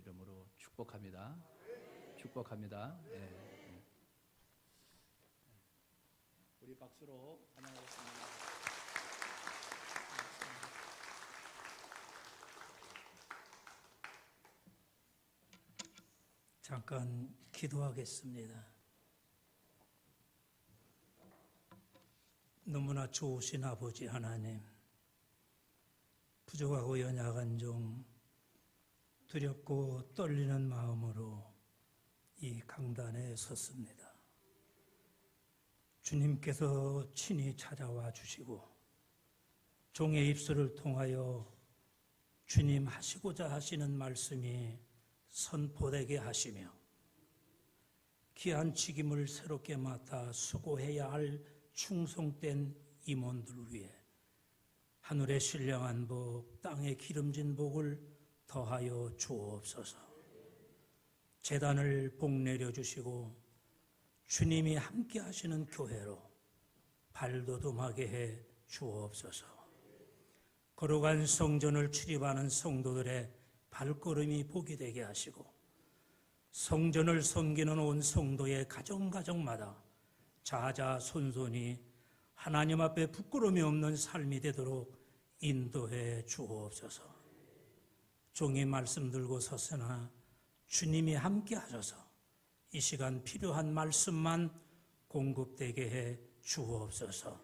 이름으로 축복합니다. 축복합니다. 예. 우리 박수로 환영하겠습니다. 잠깐 기도하겠습니다. 너무나 좋으신 아버지 하나님, 부족하고 연약한 종, 두렵고 떨리는 마음으로 이 강단에 섰습니다. 주님께서 친히 찾아와 주시고 종의 입술을 통하여 주님 하시고자 하시는 말씀이 선포되게 하시며 귀한 책임을 새롭게 맡아 수고해야 할 충성된 임원들 위해 하늘의 신령한 복, 땅의 기름진 복을 더하여 주옵소서. 제단을 복내려 주시고 주님이 함께 하시는 교회로 발돋움하게 해 주옵소서. 걸어간 성전을 출입하는 성도들의 발걸음이 복이 되게 하시고 성전을 섬기는 온 성도의 가정가정마다 자자손손이 하나님 앞에 부끄러움이 없는 삶이 되도록 인도해 주옵소서. 종이 말씀 들고 섰으나 주님이 함께 하셔서 이 시간 필요한 말씀만 공급되게 해 주옵소서.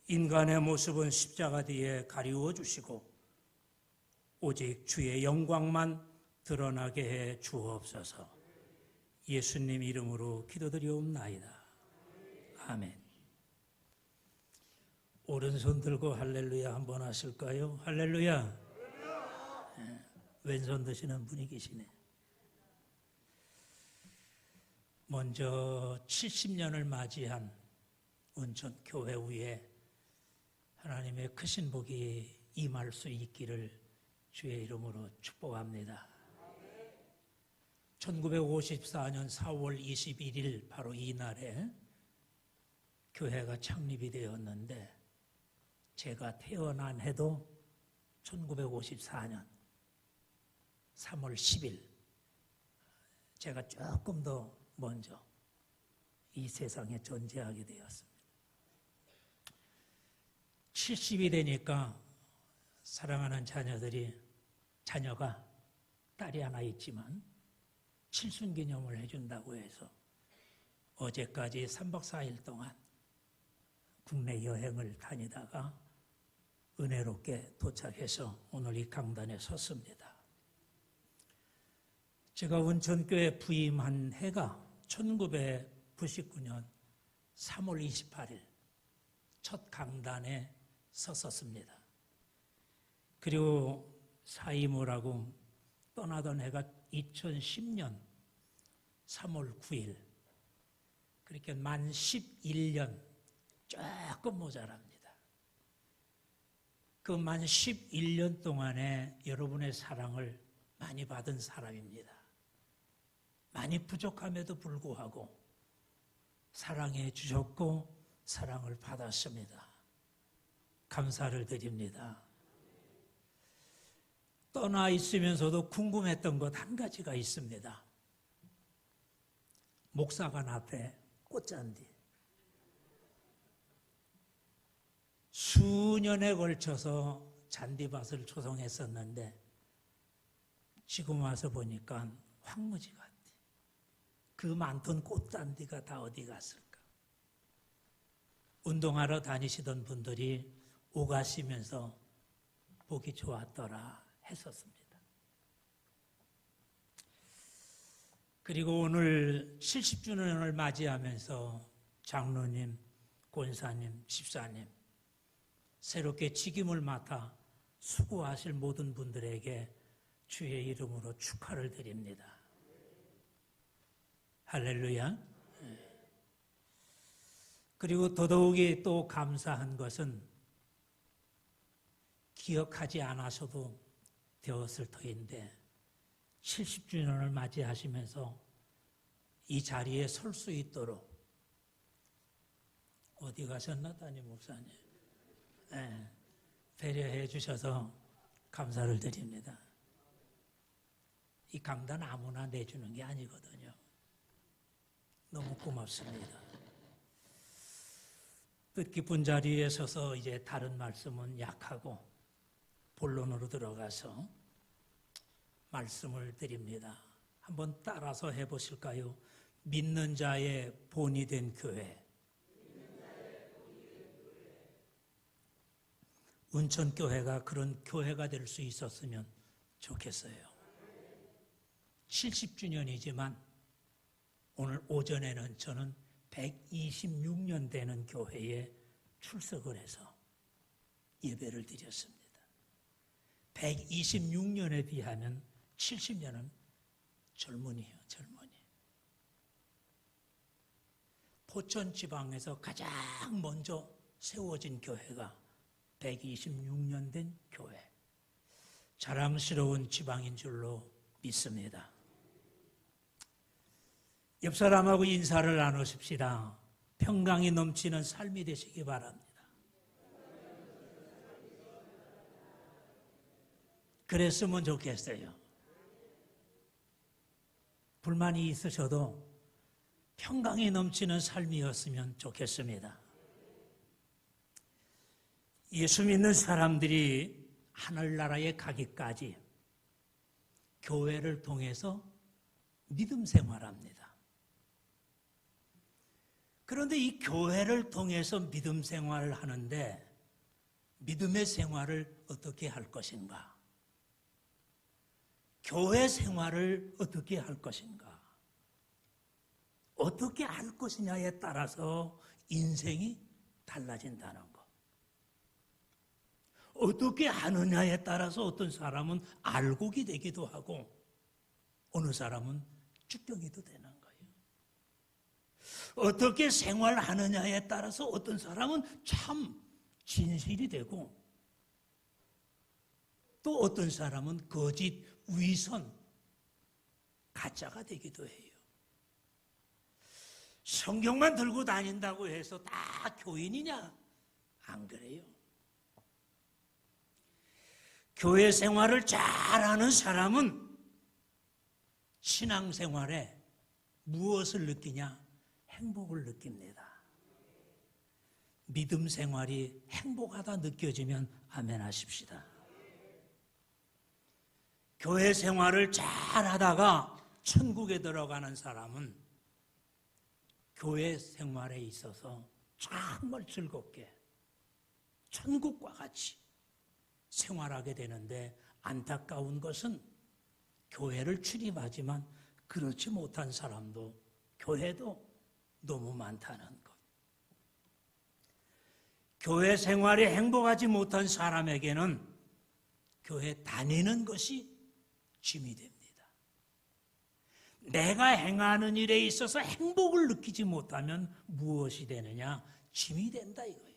인간의 모습은 십자가 뒤에 가리워 주시고 오직 주의 영광만 드러나게 해 주옵소서. 예수님 이름으로 기도드리옵나이다. 아멘. 오른손 들고 할렐루야 한번 하실까요? 할렐루야. 네, 왼손 드시는 분이 계시네. 먼저 70년을 맞이한 온천교회 위에 하나님의 크신 복이 임할 수 있기를 주의 이름으로 축복합니다. 1954년 4월 21일 바로 이 날에 교회가 창립이 되었는데 제가 태어난 해도 1954년 3월 10일 제가 조금 더 먼저 이 세상에 존재하게 되었습니다. 70이 되니까 사랑하는 자녀가 딸이 하나 있지만 칠순기념을 해준다고 해서 어제까지 3박 4일 동안 국내 여행을 다니다가 은혜롭게 도착해서 오늘 이 강단에 섰습니다. 제가 온천교회 부임한 해가 1999년 3월 28일 첫 강단에 섰었습니다. 그리고 사임을 떠나던 해가 2010년 3월 9일 그렇게 만 11년 조금 모자랍니다. 그 만 11년 동안에 여러분의 사랑을 많이 받은 사람입니다. 많이 부족함에도 불구하고 사랑해 주셨고 사랑을 받았습니다. 감사를 드립니다. 떠나 있으면서도 궁금했던 것 한 가지가 있습니다. 목사관 앞에 꽃잔디. 수년에 걸쳐서 잔디밭을 조성했었는데 지금 와서 보니까 황무지 같아. 그 많던 꽃잔디가 다 어디 갔을까? 운동하러 다니시던 분들이 오가시면서 보기 좋았더라 했었습니다. 그리고 오늘 70주년을 맞이하면서 장로님, 권사님, 집사님 새롭게 직임을 맡아 수고하실 모든 분들에게 주의 이름으로 축하를 드립니다. 할렐루야. 그리고 더더욱이 또 감사한 것은 기억하지 않아서도 되었을 터인데 70주년을 맞이하시면서 이 자리에 설 수 있도록 어디 가셨나 담임 목사님? 네, 배려해 주셔서 감사를 드립니다. 이 강단 아무나 내주는 게 아니거든요. 너무 고맙습니다. 뜻깊은 자리에 서서 이제 다른 말씀은 약하고 본론으로 들어가서 말씀을 드립니다. 한번 따라서 해보실까요? 믿는 자의 본이 된 교회. 운천교회가 그런 교회가 될 수 있었으면 좋겠어요. 70주년이지만 오늘 오전에는 저는 126년 되는 교회에 출석을 해서 예배를 드렸습니다. 126년에 비하면 70년은 젊은이에요, 젊은이. 포천 지방에서 가장 먼저 세워진 교회가 126년 된 교회. 자랑스러운 지방인 줄로 믿습니다. 옆 사람하고 인사를 나누십시다. 평강이 넘치는 삶이 되시기 바랍니다. 그랬으면 좋겠어요. 불만이 있으셔도 평강이 넘치는 삶이었으면 좋겠습니다. 예수 믿는 사람들이 하늘나라에 가기까지 교회를 통해서 믿음 생활합니다. 그런데 이 교회를 통해서 믿음 생활을 하는데 믿음의 생활을 어떻게 할 것인가? 교회 생활을 어떻게 할 것인가? 어떻게 할 것이냐에 따라서 인생이 달라진다는 것. 어떻게 하느냐에 따라서 어떤 사람은 알곡이 되기도 하고 어느 사람은 주병이도 되는 거예요. 어떻게 생활하느냐에 따라서 어떤 사람은 참 진실이 되고 또 어떤 사람은 거짓, 위선, 가짜가 되기도 해요. 성경만 들고 다닌다고 해서 다 교인이냐? 안 그래요. 교회 생활을 잘하는 사람은 신앙생활에 무엇을 느끼냐? 행복을 느낍니다. 믿음 생활이 행복하다 느껴지면 아멘 하십시다. 교회 생활을 잘하다가 천국에 들어가는 사람은 교회 생활에 있어서 정말 즐겁게 천국과 같이 생활하게 되는데 안타까운 것은 교회를 출입하지만 그렇지 못한 사람도 교회도 너무 많다는 것. 교회 생활이 행복하지 못한 사람에게는 교회 다니는 것이 짐이 됩니다. 내가 행하는 일에 있어서 행복을 느끼지 못하면 무엇이 되느냐? 짐이 된다 이거예요.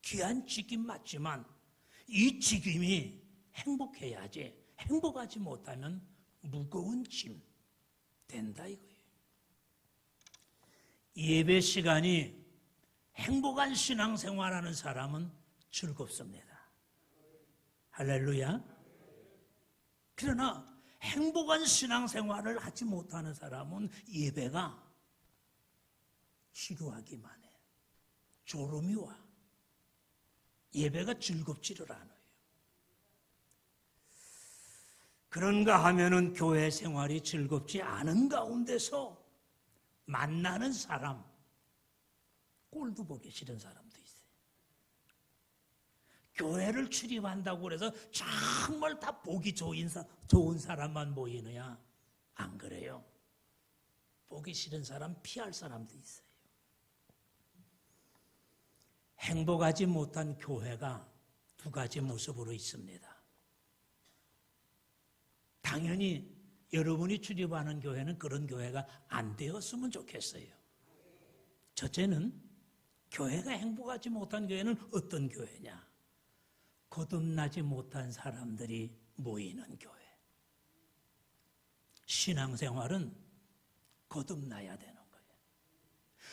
귀한 직임 맞지만 이 직임이 행복해야지 행복하지 못하면 무거운 짐 된다 이거예요. 예배 시간이 행복한 신앙생활하는 사람은 즐겁습니다. 할렐루야. 그러나 행복한 신앙생활을 하지 못하는 사람은 예배가 지루하기만 해. 졸음이 와. 예배가 즐겁지를 않아요. 그런가 하면은 교회 생활이 즐겁지 않은 가운데서 만나는 사람, 꼴도 보기 싫은 사람도 있어요. 교회를 출입한다고 해서 정말 다 보기 좋은 사람만 모이느냐? 안 그래요. 보기 싫은 사람, 피할 사람도 있어요. 행복하지 못한 교회가 두 가지 모습으로 있습니다. 당연히 여러분이 출입하는 교회는 그런 교회가 안 되었으면 좋겠어요. 첫째는 교회가 행복하지 못한 교회는 어떤 교회냐? 거듭나지 못한 사람들이 모이는 교회. 신앙생활은 거듭나야 되는 거예요.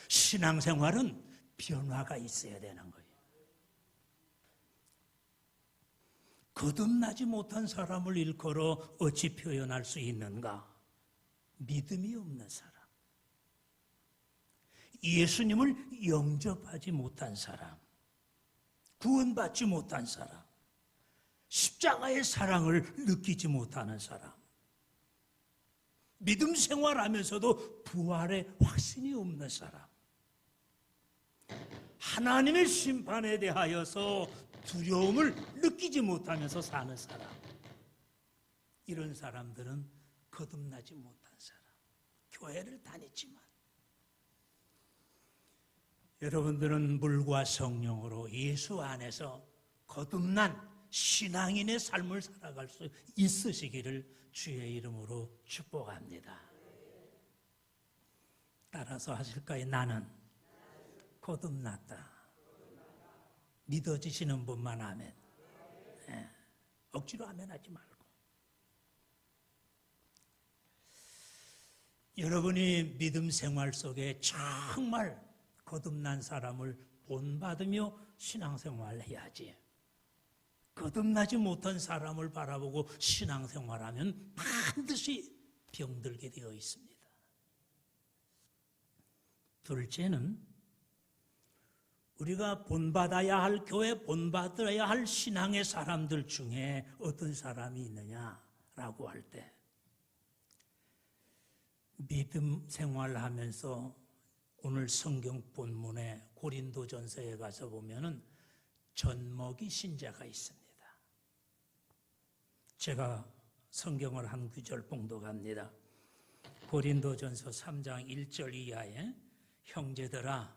신앙생활은 변화가 있어야 되는 거예요. 거듭나지 못한 사람을 일컬어 어찌 표현할 수 있는가? 믿음이 없는 사람. 예수님을 영접하지 못한 사람. 구원받지 못한 사람. 십자가의 사랑을 느끼지 못하는 사람. 믿음 생활하면서도 부활의 확신이 없는 사람. 하나님의 심판에 대하여서 두려움을 느끼지 못하면서 사는 사람. 이런 사람들은 거듭나지 못한 사람. 교회를 다니지만 여러분들은 물과 성령으로 예수 안에서 거듭난 신앙인의 삶을 살아갈 수 있으시기를 주의 이름으로 축복합니다. 따라서 하실까요? 나는 거듭났다. 믿어지시는 분만 아멘. 네. 억지로 아멘 하지 말고. 여러분이 믿음 생활 속에 정말 거듭난 사람을 본받으며 신앙생활을 해야지. 거듭나지 못한 사람을 바라보고 신앙생활하면 반드시 병들게 되어 있습니다. 둘째는 우리가 본받아야 할 교회, 본받아야 할 신앙의 사람들 중에 어떤 사람이 있느냐라고 할 때 믿음 생활하면서 오늘 성경 본문에 고린도전서에 가서 보면은 젖먹이 신자가 있습니다. 제가 성경을 한 구절 봉독합니다. 고린도전서 3장 1절 이하에 형제들아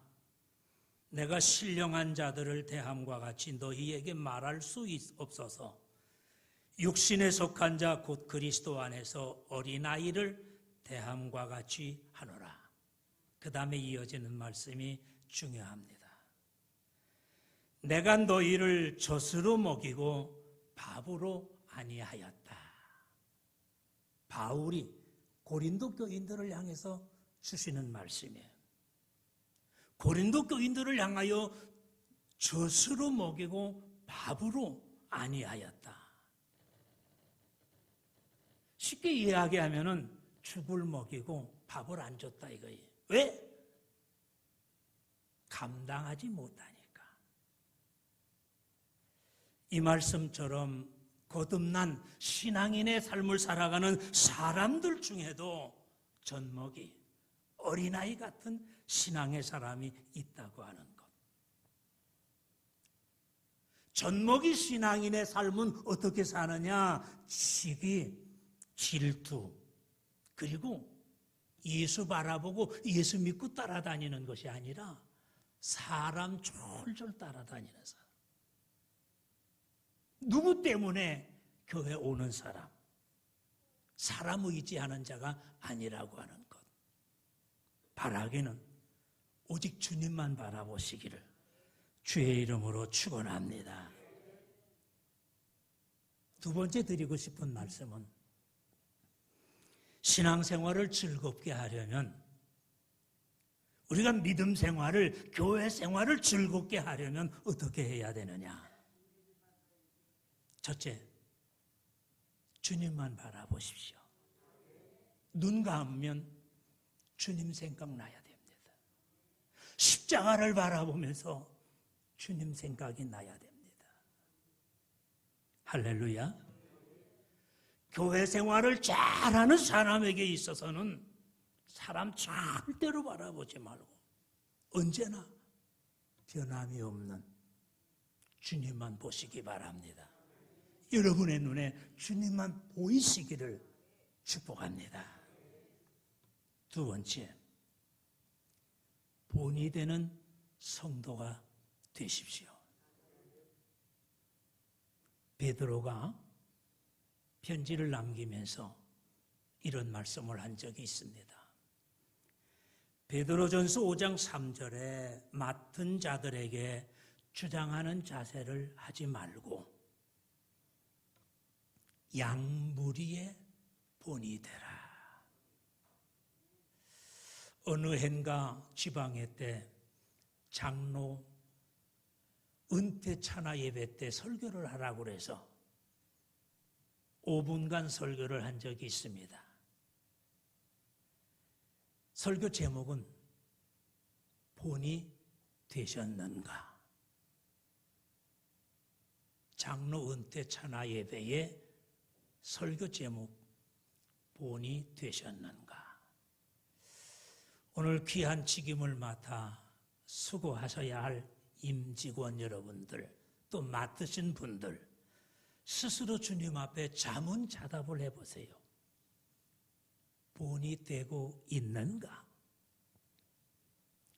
내가 신령한 자들을 대함과 같이 너희에게 말할 수 없어서 육신에 속한 자 곧 그리스도 안에서 어린아이를 대함과 같이 하노라. 그 다음에 이어지는 말씀이 중요합니다. 내가 너희를 젖으로 먹이고 밥으로 아니하였다. 바울이 고린도 교인들을 향해서 주시는 말씀이에요. 고린도 교인들을 향하여 젖으로 먹이고 밥으로 아니하였다. 쉽게 이야기하면은 죽을 먹이고 밥을 안 줬다 이거예요. 왜? 감당하지 못하니까. 이 말씀처럼 거듭난 신앙인의 삶을 살아가는 사람들 중에도 젖먹이, 어린아이 같은 신앙의 사람이 있다고 하는 것. 젖먹이 신앙인의 삶은 어떻게 사느냐? 시기, 질투, 그리고 예수 바라보고 예수 믿고 따라다니는 것이 아니라 사람 졸졸 따라다니는 사람. 누구 때문에 교회 오는 사람? 사람 의지하는 자가 아니라고 하는 것. 바라기는 오직 주님만 바라보시기를 주의 이름으로 축원합니다. 두 번째 드리고 싶은 말씀은 신앙생활을 즐겁게 하려면 우리가 믿음 생활을, 교회 생활을 즐겁게 하려면 어떻게 해야 되느냐? 첫째, 주님만 바라보십시오. 눈 감으면 주님 생각나야 됩니다. 십자가를 바라보면서 주님 생각이 나야 됩니다. 할렐루야. 교회 생활을 잘하는 사람에게 있어서는 사람 절대로 바라보지 말고 언제나 변함이 없는 주님만 보시기 바랍니다. 여러분의 눈에 주님만 보이시기를 축복합니다. 두 번째, 본이 되는 성도가 되십시오. 베드로가 편지를 남기면서 이런 말씀을 한 적이 있습니다. 베드로전서 5장 3절에 맡은 자들에게 주장하는 자세를 하지 말고 양무리의 본이 되라. 어느 해인가 지방회 때 장로 은퇴 찬화 예배 때 설교를 하라고 그래서 5분간 설교를 한 적이 있습니다. 설교 제목은 본이 되셨는가? 장로 은퇴 찬화 예배의 설교 제목 본이 되셨는가? 오늘 귀한 직임을 맡아 수고하셔야 할 임직원 여러분들, 또 맡으신 분들, 스스로 주님 앞에 자문자답을 해보세요. 본이 되고 있는가?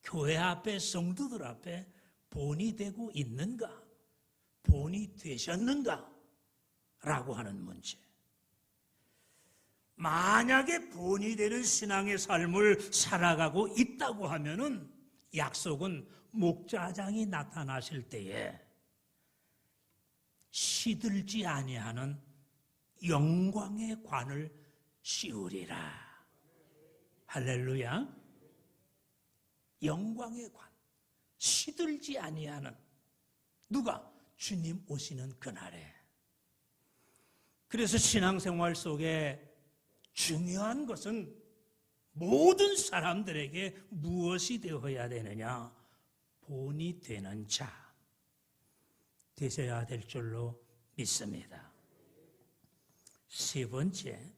교회 앞에, 성도들 앞에 본이 되고 있는가? 본이 되셨는가? 라고 하는 문제. 만약에 본이 되는 신앙의 삶을 살아가고 있다고 하면은 약속은 목자장이 나타나실 때에 시들지 아니하는 영광의 관을 씌우리라. 할렐루야. 영광의 관, 시들지 아니하는, 누가? 주님 오시는 그날에. 그래서 신앙생활 속에 중요한 것은 모든 사람들에게 무엇이 되어야 되느냐? 본이 되는 자 되셔야 될 줄로 믿습니다. 세 번째,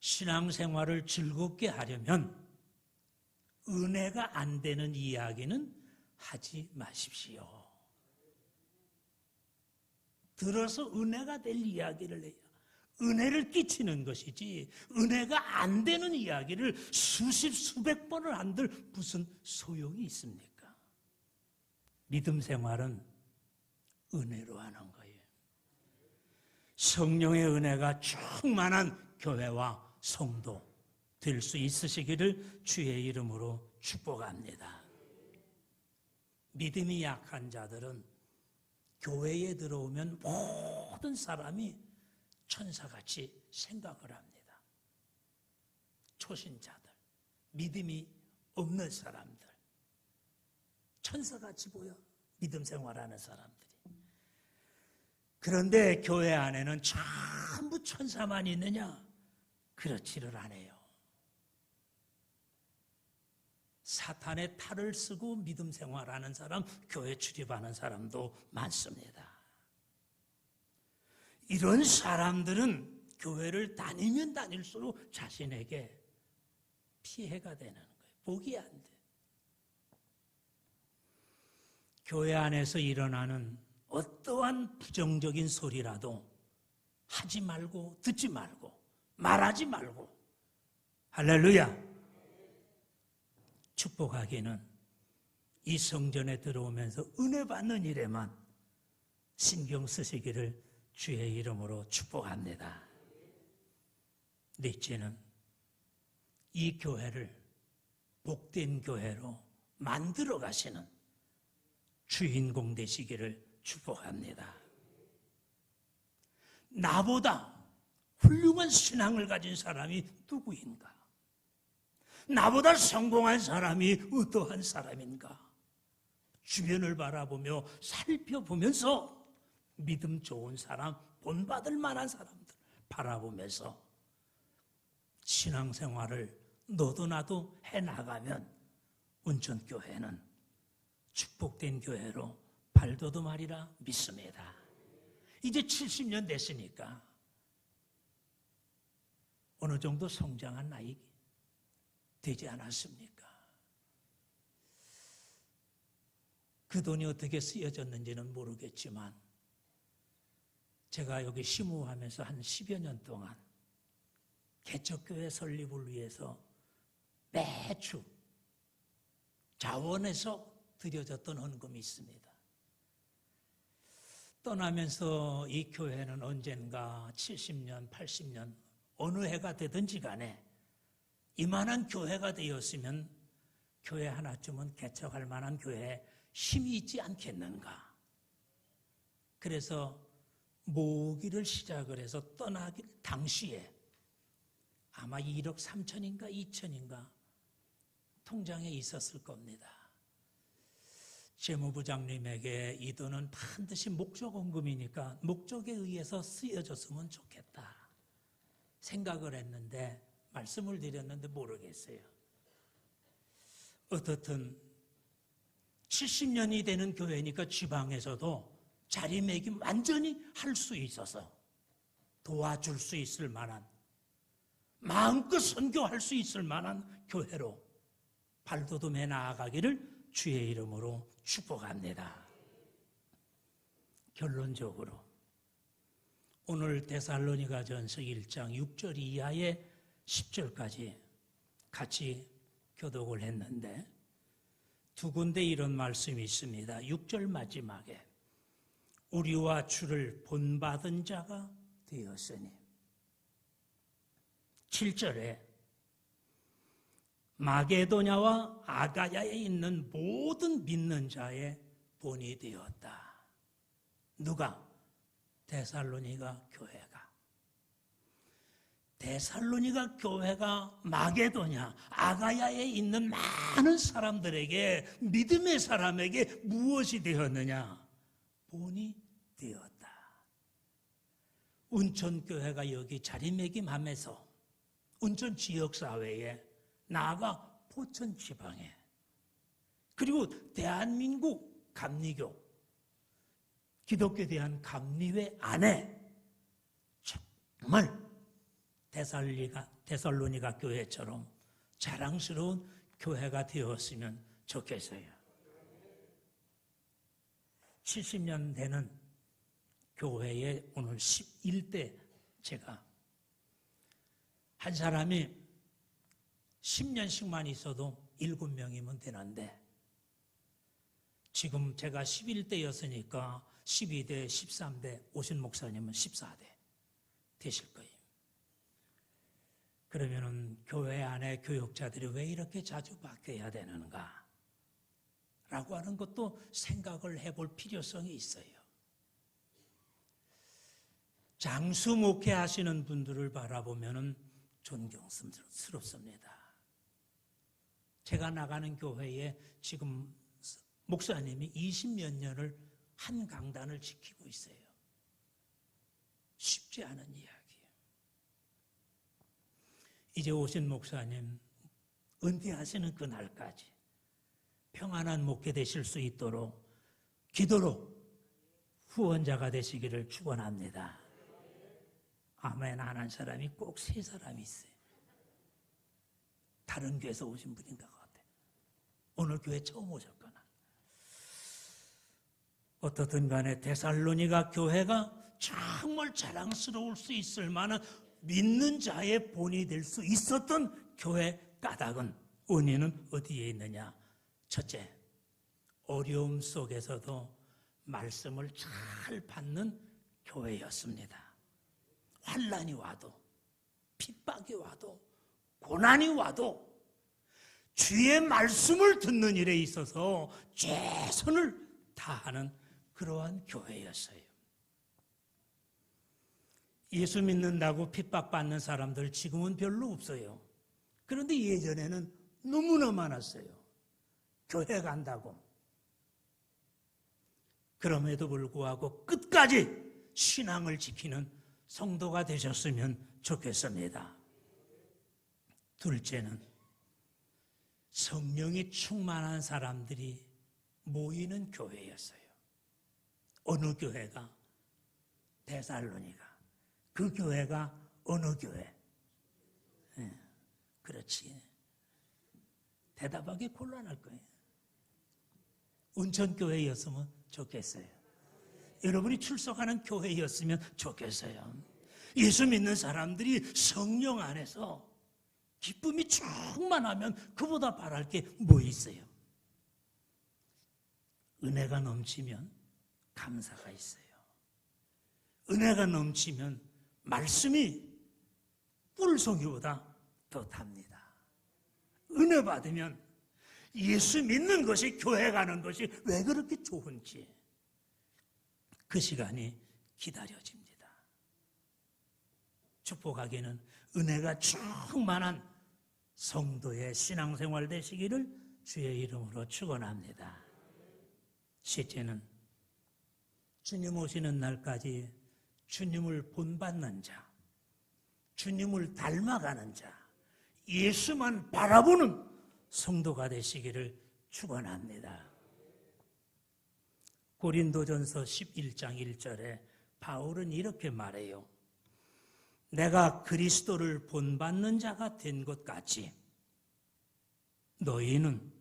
신앙생활을 즐겁게 하려면 은혜가 안 되는 이야기는 하지 마십시오. 들어서 은혜가 될 이야기를 해야 은혜를 끼치는 것이지, 은혜가 안 되는 이야기를 수십 수백 번을 한들 무슨 소용이 있습니까? 믿음 생활은 은혜로 하는 거예요. 성령의 은혜가 충만한 교회와 성도 될 수 있으시기를 주의 이름으로 축복합니다. 믿음이 약한 자들은 교회에 들어오면 모든 사람이 천사같이 생각을 합니다. 초신자들, 믿음이 없는 사람들, 천사같이 보여, 믿음 생활하는 사람들이. 그런데 교회 안에는 전부 천사만 있느냐? 그렇지를 않아요. 사탄의 탈을 쓰고 믿음 생활하는 사람, 교회 출입하는 사람도 많습니다. 이런 사람들은 교회를 다니면 다닐수록 자신에게 피해가 되는 거예요. 복이 안 돼. 교회 안에서 일어나는 어떠한 부정적인 소리라도 하지 말고, 듣지 말고, 말하지 말고, 할렐루야! 축복하기는 이 성전에 들어오면서 은혜 받는 일에만 신경 쓰시기를 주의 이름으로 축복합니다. 넷째는 이 교회를 복된 교회로 만들어 가시는 주인공 되시기를 축복합니다. 나보다 훌륭한 신앙을 가진 사람이 누구인가? 나보다 성공한 사람이 어떠한 사람인가? 주변을 바라보며 살펴보면서 믿음 좋은 사람, 본받을 만한 사람들 바라보면서 신앙생활을 너도 나도 해나가면 운천교회는 축복된 교회로 발돋움하리라 믿습니다. 이제 70년 됐으니까 어느 정도 성장한 나이 되지 않았습니까? 그 돈이 어떻게 쓰여졌는지는 모르겠지만 제가 여기 시무하면서 한 10여 년 동안 개척교회 설립을 위해서 매주 자원에서 드려졌던 헌금이 있습니다. 떠나면서 이 교회는 언젠가 70년, 80년 어느 해가 되든지 간에 이만한 교회가 되었으면 교회 하나쯤은 개척할 만한 교회에 힘이 있지 않겠는가. 그래서 모으기를 시작을 해서 떠나길 당시에 아마 1억 3천인가 2천인가 통장에 있었을 겁니다. 재무부장님에게 이 돈은 반드시 목적원금이니까 목적에 의해서 쓰여졌으면 좋겠다 생각을 했는데 말씀을 드렸는데 모르겠어요. 어떻든 70년이 되는 교회니까 지방에서도 자리매김 완전히 할 수 있어서 도와줄 수 있을 만한, 마음껏 선교할 수 있을 만한 교회로 발돋움해 나아가기를 주의 이름으로 축복합니다. 결론적으로 오늘 데살로니가전서 1장 6절 이하의 10절까지 같이 교독을 했는데 두 군데 이런 말씀이 있습니다. 6절 마지막에 우리와 주를 본받은 자가 되었으니, 7절에 마게도냐와 아가야에 있는 모든 믿는 자의 본이 되었다. 누가? 데살로니가 교회가. 데살로니가 교회가 마게도냐, 아가야에 있는 많은 사람들에게, 믿음의 사람에게 무엇이 되었느냐? 본이 되었다. 운천교회가 여기 자리매김하면서 운천 지역사회에, 나아가 포천 지방에, 그리고 대한민국 감리교, 기독교에 대한 감리회 안에 정말 데살로니가 교회처럼 자랑스러운 교회가 되었으면 좋겠어요. 70년 되는 교회의 오늘 11대 제가, 한 사람이 10년씩만 있어도 7명이면 되는데 지금 제가 11대였으니까 12대, 13대, 오신 목사님은 14대 되실 거예요. 그러면은 교회 안에 교육자들이 왜 이렇게 자주 바뀌어야 되는가? 라고 하는 것도 생각을 해볼 필요성이 있어요. 장수 목회하시는 분들을 바라보면은 존경스럽습니다. 제가 나가는 교회에 지금 목사님이 20몇 년을 한 강단을 지키고 있어요. 쉽지 않은 이야기예요. 이제 오신 목사님 은퇴하시는 그날까지 평안한 목회 되실 수 있도록 기도로 후원자가 되시기를 축원합니다. 아멘 하는 사람이 꼭 3사람이 있어요. 다른 교회에서 오신 분인 것 같아요. 오늘 교회 처음 오셨거나. 어떻든 간에 데살로니가 교회가 정말 자랑스러울 수 있을 만한 믿는 자의 본이 될 수 있었던 교회 까닭은, 원인은 어디에 있느냐? 첫째, 어려움 속에서도 말씀을 잘 받는 교회였습니다. 환난이 와도, 핍박이 와도, 고난이 와도 주의 말씀을 듣는 일에 있어서 최선을 다하는 그러한 교회였어요. 예수 믿는다고 핍박받는 사람들 지금은 별로 없어요. 그런데 예전에는 너무나 많았어요. 교회 간다고. 그럼에도 불구하고 끝까지 신앙을 지키는 성도가 되셨으면 좋겠습니다. 둘째는 성령이 충만한 사람들이 모이는 교회였어요. 어느 교회가? 데살로니가. 그 교회가 어느 교회? 그렇지. 대답하기 곤란할 거예요. 운천교회였으면 좋겠어요. 여러분이 출석하는 교회였으면 좋겠어요. 예수 믿는 사람들이 성령 안에서 기쁨이 충만하면 그보다 바랄 게 뭐 있어요? 은혜가 넘치면 감사가 있어요. 은혜가 넘치면 말씀이 꿀송이보다 더 답니다. 은혜 받으면 예수 믿는 것이, 교회 가는 것이 왜 그렇게 좋은지 그 시간이 기다려집니다. 축복하기는 은혜가 충만한 성도의 신앙생활 되시기를 주의 이름으로 축원합니다. 셋째는 주님 오시는 날까지 주님을 본받는 자, 주님을 닮아가는 자, 예수만 바라보는 성도가 되시기를 축원합니다. 고린도전서 11장 1절에 바울은 이렇게 말해요. 내가 그리스도를 본받는 자가 된 것 같이 너희는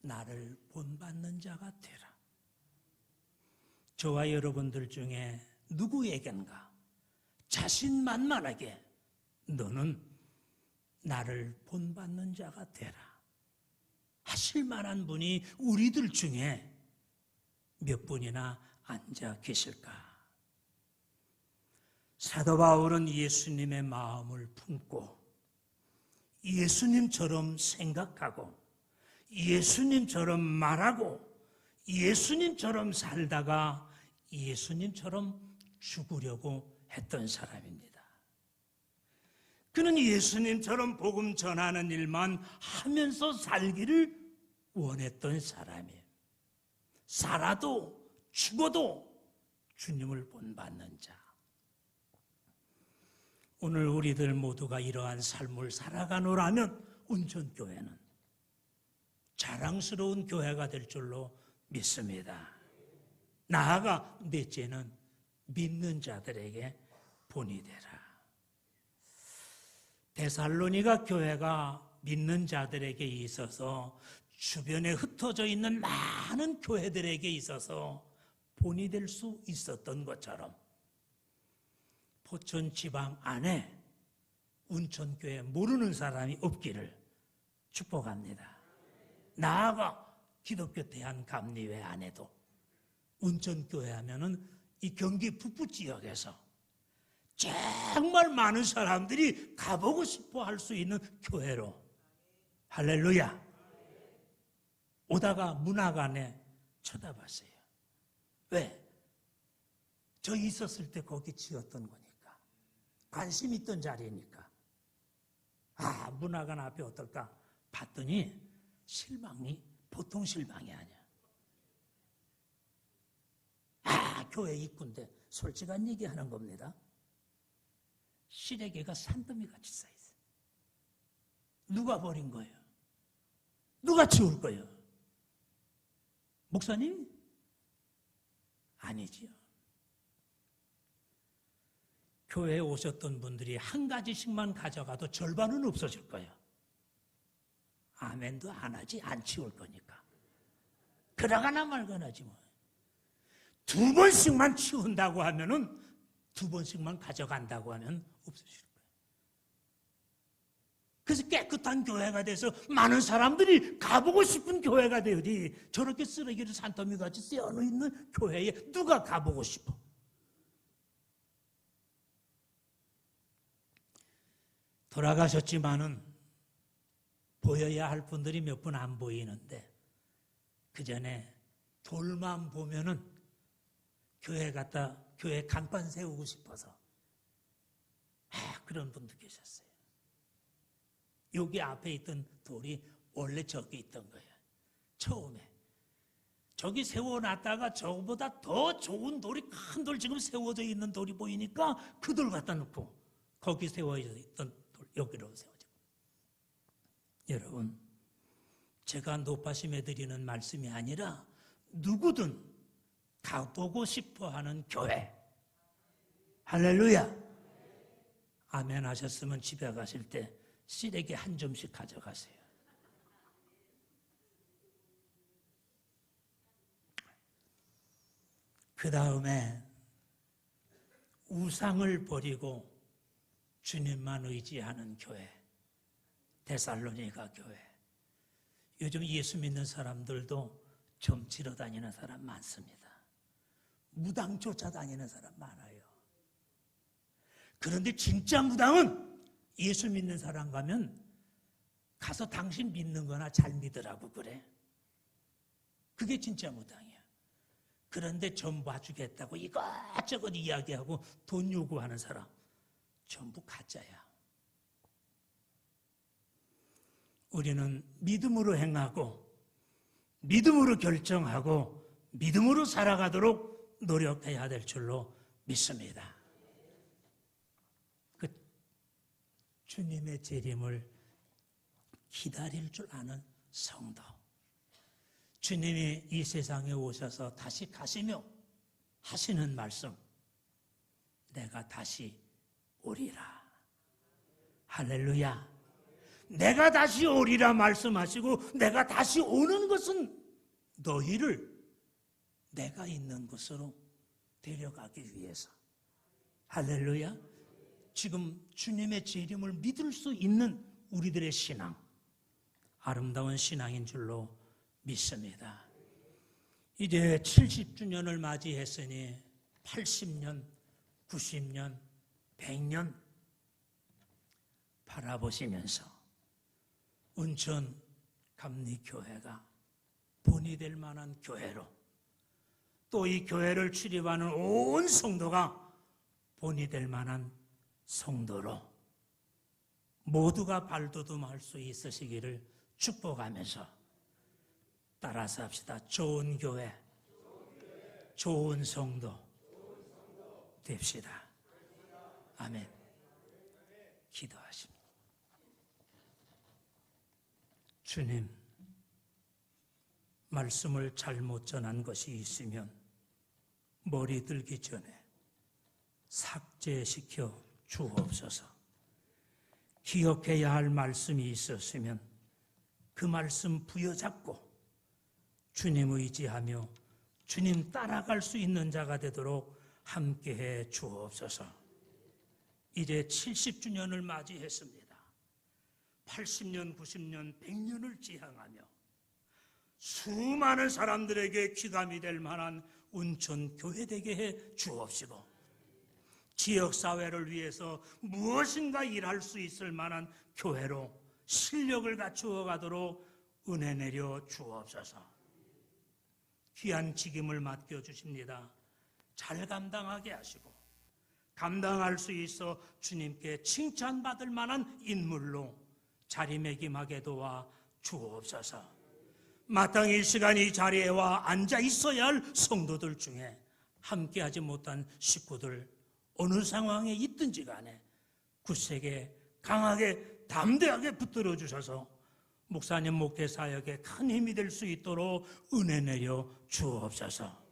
나를 본받는 자가 되라. 저와 여러분들 중에 누구에겐가 자신만만하게 너는 나를 본받는 자가 되라 하실 만한 분이 우리들 중에 몇 분이나 앉아 계실까? 사도 바울은 예수님의 마음을 품고 예수님처럼 생각하고 예수님처럼 말하고 예수님처럼 살다가 예수님처럼 죽으려고 했던 사람입니다. 그는 예수님처럼 복음 전하는 일만 하면서 살기를 원했던 사람이에요. 살아도 죽어도 주님을 본받는 자. 오늘 우리들 모두가 이러한 삶을 살아가노라면 운천교회는 자랑스러운 교회가 될 줄로 믿습니다. 나아가 넷째는 믿는 자들에게 본이 되라. 데살로니가 교회가 믿는 자들에게 있어서 주변에 흩어져 있는 많은 교회들에게 있어서 본이 될 수 있었던 것처럼 포천 지방 안에 운천교회 모르는 사람이 없기를 축복합니다. 나아가 기독교 대한감리회 안에도 운천교회 하면은 이 경기 북부 지역에서 정말 많은 사람들이 가보고 싶어 할 수 있는 교회로 할렐루야. 오다가 문화관에 쳐다봤어요. 왜? 저 있었을 때 거기 지었던 거니까. 관심 있던 자리니까. 아, 문화관 앞에 어떨까? 봤더니 실망이 보통 실망이 아니야. 아, 교회 입구인데 솔직한 얘기하는 겁니다. 시래기가 산더미 같이 쌓여있어요. 누가 버린 거예요? 누가 치울 거예요? 목사님? 아니지요. 교회에 오셨던 분들이 한 가지씩만 가져가도 절반은 없어질 거예요. 아멘도 안 하지, 안 치울 거니까. 그러거나 말거나지 뭐. 2번씩만 치운다고 하면은 2번씩만 가져간다고 하면 없어질 거예요. 그래서 깨끗한 교회가 돼서 많은 사람들이 가보고 싶은 교회가 되어야지 저렇게 쓰레기를 산더미같이 쌓여있는 교회에 누가 가보고 싶어? 돌아가셨지만은 보여야 할 분들이 몇 분 안 보이는데 그 전에 돌만 보면은 교회 갔다 교회 간판 세우고 싶어서 그런 분도 계셨어요. 여기 앞에 있던 돌이 원래 저기 있던 거예요. 처음에 저기 세워놨다가 저보다 더 좋은 돌이 큰 돌 지금 세워져 있는 돌이 보이니까 그 돌 갖다 놓고 거기 세워져 있던 돌 여기로 세워져. 여러분, 제가 높아심에 드리는 말씀이 아니라 누구든 가보고 싶어하는 교회. 할렐루야. 아멘 하셨으면 집에 가실 때 시래기 한 점씩 가져가세요. 그 다음에 우상을 버리고 주님만 의지하는 교회, 데살로니가 교회. 요즘 예수 믿는 사람들도 점 치러 다니는 사람 많습니다. 무당 쫓아다니는 사람 많아요. 그런데 진짜 무당은 예수 믿는 사람 가면 가서 당신 믿는 거나 잘 믿으라고 그래. 그게 진짜 무당이야. 그런데 점 봐주겠다고 이것저것 이야기하고 돈 요구하는 사람 전부 가짜야. 우리는 믿음으로 행하고 믿음으로 결정하고 믿음으로 살아가도록 노력해야 될 줄로 믿습니다. 그 주님의 재림을 기다릴 줄 아는 성도, 주님이 이 세상에 오셔서 다시 가시며 하시는 말씀, 내가 다시 오리라. 할렐루야. 내가 다시 오리라 말씀하시고 내가 다시 오는 것은 너희를 내가 있는 곳으로 데려가기 위해서. 할렐루야. 지금 주님의 재림을 믿을 수 있는 우리들의 신앙, 아름다운 신앙인 줄로 믿습니다. 이제 70주년을 맞이했으니 80년, 90년, 100년 바라보시면서 운천 감리교회가 본이 될 만한 교회로, 또 이 교회를 출입하는 온 성도가 본이 될 만한 성도로 모두가 발돋움할 수 있으시기를 축복하면서 따라서 합시다. 좋은 교회, 좋은 성도 됩시다. 아멘. 기도하십니다. 주님, 말씀을 잘못 전한 것이 있으면 머리 들기 전에 삭제시켜 주옵소서. 기억해야 할 말씀이 있었으면 그 말씀 부여잡고 주님 의지하며 주님 따라갈 수 있는 자가 되도록 함께해 주옵소서. 이제 70주년을 맞이했습니다. 80년, 90년, 100년을 지향하며 수많은 사람들에게 귀감이 될 만한 운천 교회 되게 해 주옵시고, 지역사회를 위해서 무엇인가 일할 수 있을 만한 교회로 실력을 갖추어 가도록 은혜 내려 주옵소서. 귀한 직임을 맡겨주십니다. 잘 감당하게 하시고 감당할 수 있어 주님께 칭찬받을 만한 인물로 자리매김하게 도와 주옵소서. 마땅히 시간이 자리에 와 앉아 있어야 할 성도들 중에 함께하지 못한 식구들, 어느 상황에 있든지 간에 굳세게 강하게 담대하게 붙들어 주셔서 목사님 목회 사역에 큰 힘이 될 수 있도록 은혜 내려 주옵소서.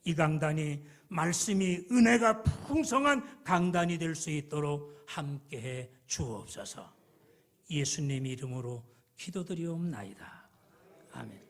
이 강단이 말씀이 은혜가 풍성한 강단이 될 수 있도록 함께해 주옵소서. 예수님 이름으로 기도드리옵나이다. 아멘.